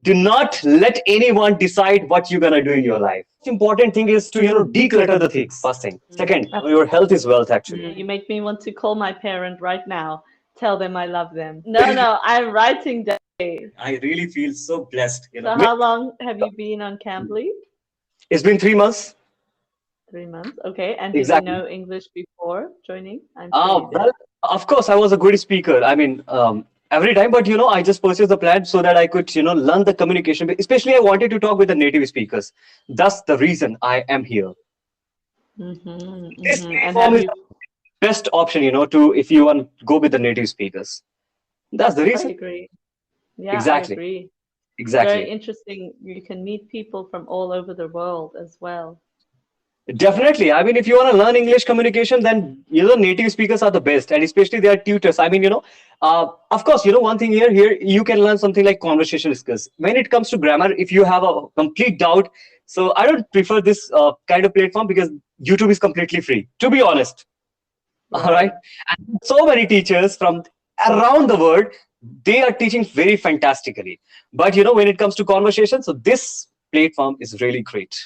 Do not let anyone decide what you're gonna do in your life. The important thing is to declutter the things. First thing. Second, your health is wealth actually. You make me want to call my parent right now. Tell them I love them. No, no, I'm writing down. I really feel so blessed. So how long have you been on Cambly? It's been 3 months. 3 months. Okay. And did you Exactly. know English before joining? I'm sure you did. Well, of course, I was a good speaker. I mean, every time, but I just purchased the plan so that I could, learn the communication. Especially, I wanted to talk with the native speakers. That's the reason I am here. This And platform have is you? the best option, to if you want to go with the native speakers. That's the I reason. agree. Yeah, I Exactly. agree. It's very Exactly. interesting. You can meet people from all over the world as well. Definitely. I mean, if you want to learn English communication, then native speakers are the best, and especially they are tutors. I mean, of course, one thing here you can learn something like conversation skills. When it comes to grammar, if you have a complete doubt, so I don't prefer this kind of platform because YouTube is completely free. To be honest, all right. Right. And so many teachers from around the world, they are teaching very fantastically. But when it comes to conversation, so this platform is really great.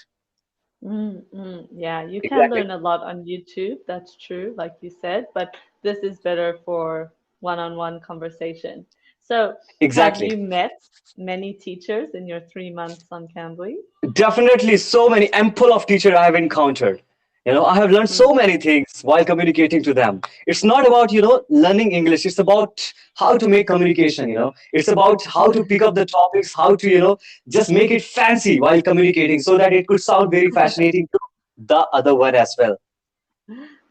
Yeah, you can Exactly. learn a lot on YouTube. That's true, like you said, but this is better for one-on-one conversation. So, have Exactly. you met many teachers in your 3 months on Cambly? Definitely, so many ample of teacher I have encountered. I have learned so many things while communicating to them. It's not about learning English. It's about how to make communication. It's about how to pick up the topics, how to just make it fancy while communicating, so that it could sound very fascinating to the other one as well.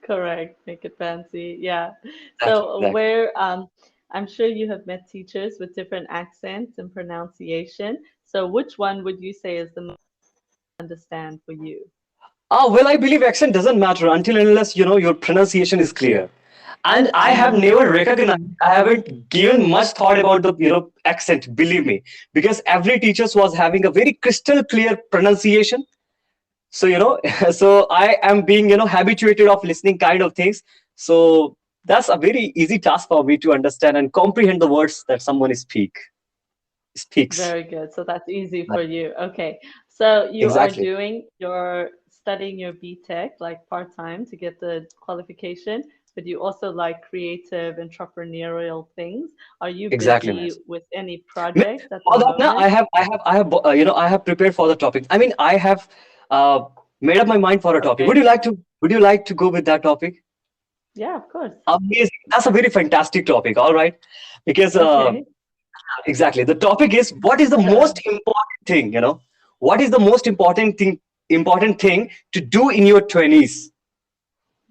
Correct. Make it fancy. Yeah. Exactly, So, exactly. I'm sure you have met teachers with different accents and pronunciation. So, which one would you say is the most understand for you? Well, I believe accent doesn't matter until and unless your pronunciation is clear. And I have never recognized, I haven't given much thought about the accent, believe me, because every teacher was having a very crystal clear pronunciation. So so I am being habituated of listening kind of things. So that's a very easy task for me to understand and comprehend the words that someone speaks. Very good. So that's easy for you. Okay. So you are Exactly. doing your studying your BTech like part-time to get the qualification, but you also like creative entrepreneurial things. Are you Exactly, busy miss. with any Miss, projects at the for that now, moment? I have prepared for the topic. I mean, I have uh, made up my mind for a topic. Okay. Would you like to go with that topic? Yeah, of course. Amazing. That's a very fantastic topic. All right, because Okay. exactly the topic is what is the most important thing. What is the most important thing to do in your 20s?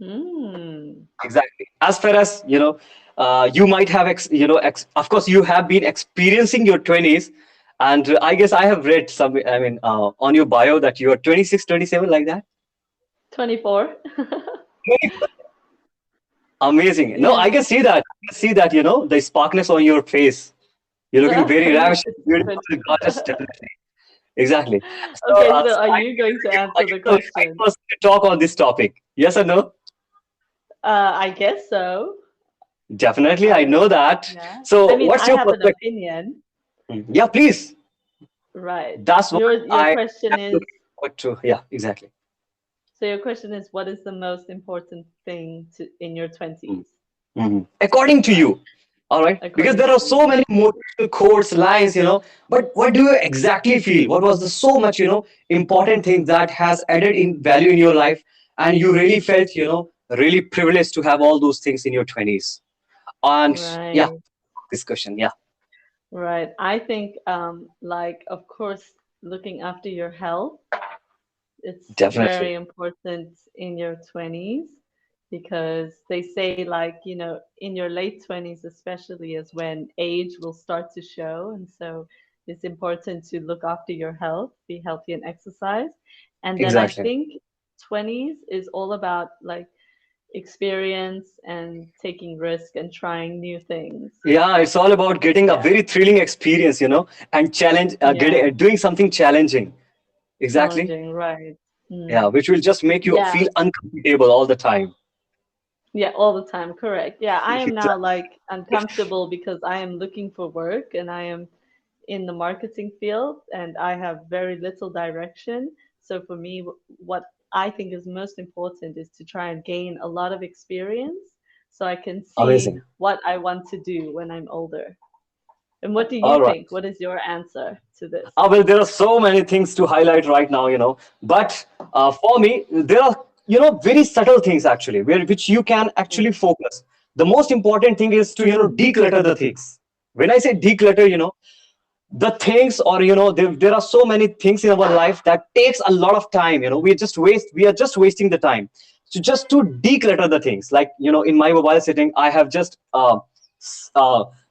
Hmm. Exactly. As far as you might have of course you have been experiencing your 20s, and I guess I have read some. I mean, on your bio that you are 26, 27, like that. 24. Amazing. No, Yeah. I can see that. I can see that. The sparkness on your face. You're looking very ravishing, It's beautiful, 20. gorgeous. Definitely. Exactly. Okay, so So are I you going to are answer you the the right question? person to talk on this topic? Yes or no? I guess so. Definitely, I I know that. Yeah. I So, mean, what's I your have an perspective? opinion. Yeah, please. Right. That's what Your I question am is, looking forward to. Yeah, exactly. so your question is, what is the most important thing to in your Mm. 20s? According to Right. you, all right? Because According there to are so me. many motivational quotes, lines, but what do you exactly feel? What was the so much, important thing that has added in value in your life, and you really felt, really privileged to have all those things in your 20s? And yeah, Right. this question, yeah, Right. I think, like, of course, looking after your health, it's definitely, very important in your 20s because they say, like, in your late 20s, especially, is when age will start to show. And so it's important to look after your health, be healthy and exercise. And then I exactly. think 20s is all about like experience and taking risk and trying new things. Yeah, it's all about getting a Yeah. very thrilling experience, and Yeah. doing something challenging. Exactly. Challenging, right. Yeah, Mm. which will just make you Yeah. feel uncomfortable all the time. Yeah, all the time, correct. Yeah, I am now Exactly. like uncomfortable because I am looking for work and I am in the marketing field and I have very little direction. So for me, what I think is most important is to try and gain a lot of experience so I can see Amazing. what I want to do when I'm older. And what do All you right. think? What is your answer to this? Well, there are so many things to highlight right now, but for me, there are, very subtle things actually, which you can actually Mm, focus. The most important thing is to, declutter the things. When I say declutter, the things, or there are so many things in our life that takes a lot of time. We are just wasting the time. So just to declutter the things, like, in my mobile setting, I have just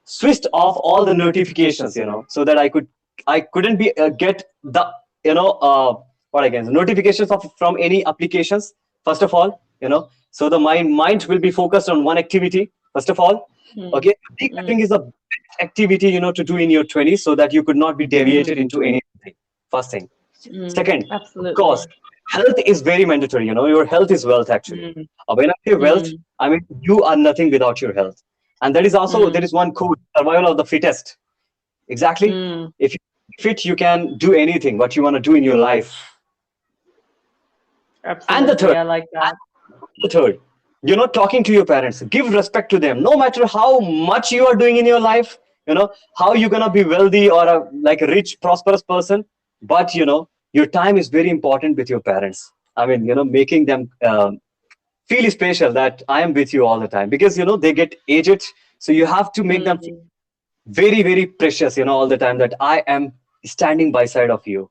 switched off all the notifications, so that I couldn't be get the, you know uh, what again, notifications of from any applications, first of all, so the mind will be focused on one activity, first of all. mm, Okay, decluttering mm, is a activity, to do in your 20s, so that you could not be mm, deviated into anything. First thing. Second, of absolutely. course, health is very mandatory. Your health is wealth actually. Mm, When I say wealth, mm, I mean you are nothing without your health. And that is also, there mm, is one quote, survival of the fittest. Exactly. mm. If you're fit, you can do anything what you want to do in your life. And the Absolutely. third, I like that. talking to your parents, give respect to them, no matter how much you are doing in your life, how you're gonna be wealthy or like a rich, prosperous person, but your time is very important with your parents. I mean, making them feel special, that I am with you all the time, because they get aged, so you have to make them feel Mm. very, very precious, all the time, that I am standing by side of you.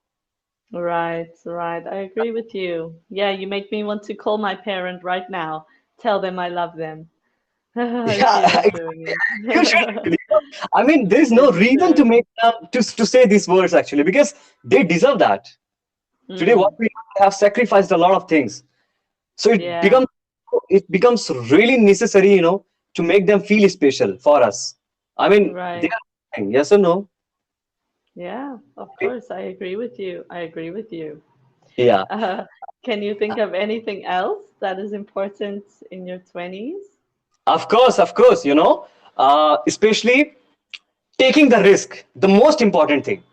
Right, right. I agree with you. Yeah, you make me want to call my parent right now. Tell them I love them. I Yeah, feel like exactly. doing You should it. actually. I mean, there is no It's reason to true. make them to say these words actually, because they deserve that. Today, what Mm. we have sacrificed a lot of things, so Yeah, it becomes really necessary, to make them feel special for us. I mean, they right. are, yes or no? Yeah, of course. I agree with you. I agree with you. Yeah, Uh, can you think of anything else that is important in your 20s? of course, of course. Especially taking the risk, the most important thing.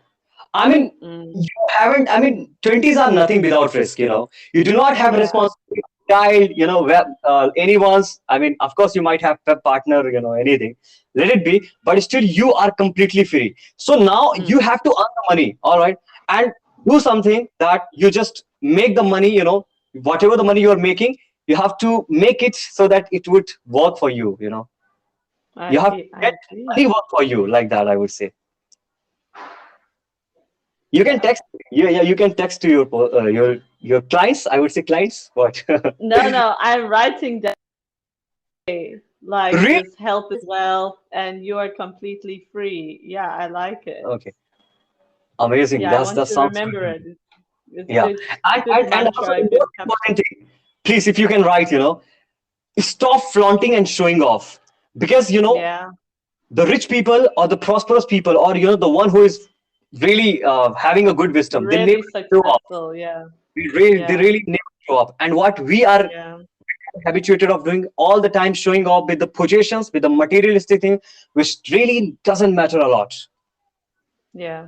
I mean, Mm. you haven't, I mean, 20s are nothing without risk, You do not have a Yeah. responsibility, child, anyone's. I mean, of course, you might have a partner, anything. Let it be, but still, you are completely free. So now you Mm. have to earn the money, all right, and do something that you just make the money, whatever the money you are making, you have to make it so that it would work for you, You have to I get agree. money work for you, like that, I would say. You can Yeah. text, yeah, you can text to your clients. I would say clients. What? No, no, I'm writing down like Really? this health is wealth and you are completely free. Yeah, I like it. Okay, amazing. Yeah, I want That to sounds remember good. it. It's Yeah, good, good and also mantra, the good most caption. important thing, please, if you can write, stop flaunting and showing off, because Yeah, the rich people or the prosperous people, or the one who is really having a good wisdom, they never really show off. successful. Yeah, They yeah, really never show up. And what we are yeah, habituated of doing all the time, showing off with the possessions, with the materialistic thing, which really doesn't matter a lot. yeah.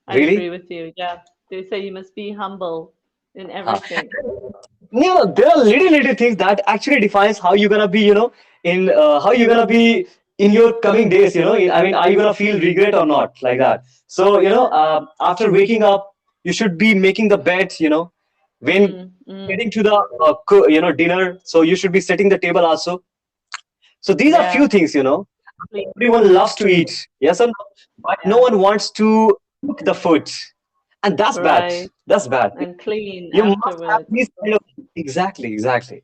I agree Really. with you. Yeah, they say you must be humble in everything. There are little things that actually defines how you're gonna be, in how you're gonna be in your coming days. I mean, are you gonna feel regret or not, like that? So after waking up, you should be making the bed. When Mm, mm, getting to the dinner, so you should be setting the table also. So these are few yeah, things. clean. Everyone loves to eat, yes or no? But no Yeah, one wants to cook the food, and that's bad. right. That's bad. And clean You must have afterwards. these kind of, exactly, exactly.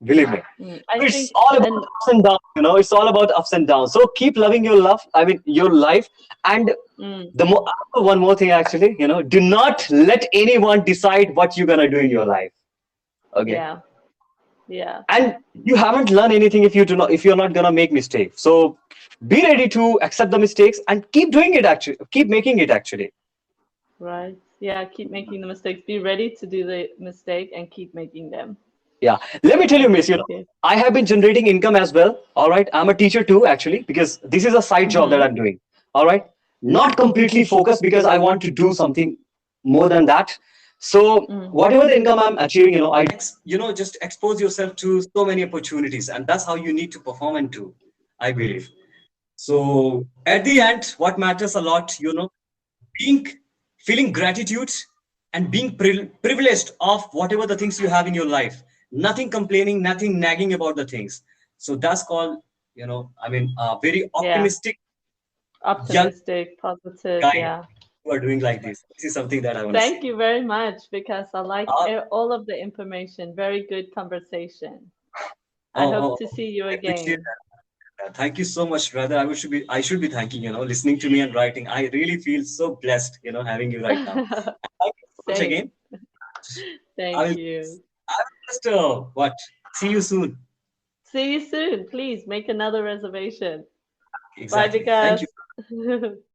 Believe me, I it's think, all about and ups and downs. It's all about ups and downs. So keep loving your love. I mean, your life. And mm, the more, one more thing, actually, do not let anyone decide what you're gonna do in your life. Okay, yeah, yeah, and you haven't learned anything if you're not gonna make mistakes. So be ready to accept the mistakes and keep doing it. Actually, keep making it. Actually, right. Yeah, keep making the mistakes. Be ready to do the mistake and keep making them. yeah. Let me I tell you, agree Miss. with you. I have been generating income as well. All right, I'm a teacher too, actually, because this is a side job that Mm-hmm. I'm doing. All right. not completely focused because I want to do something more than that. So Mm. whatever the income I'm achieving, I just expose yourself to so many opportunities, and that's how you need to perform and do, I believe. So at the end, what matters a lot, being feeling gratitude and being privileged of whatever the things you have in your life. Nothing complaining, nothing nagging about the things. So that's called, very Yeah. optimistic young Optimistic, positive. guy Yeah. who are doing like this. This is something that I want to Thank say. you very much because I like Uh, all of the information. Very good conversation. I oh, hope to see you I appreciate again. that. Thank you so much, brother. I should be thanking, listening to me and writing. I really feel so blessed, having you right now. Thank you so much Same. again. I Thank will, you. I will just, see you soon. See you soon. Please make another reservation. Bye, Exactly. Thank Vikas. you.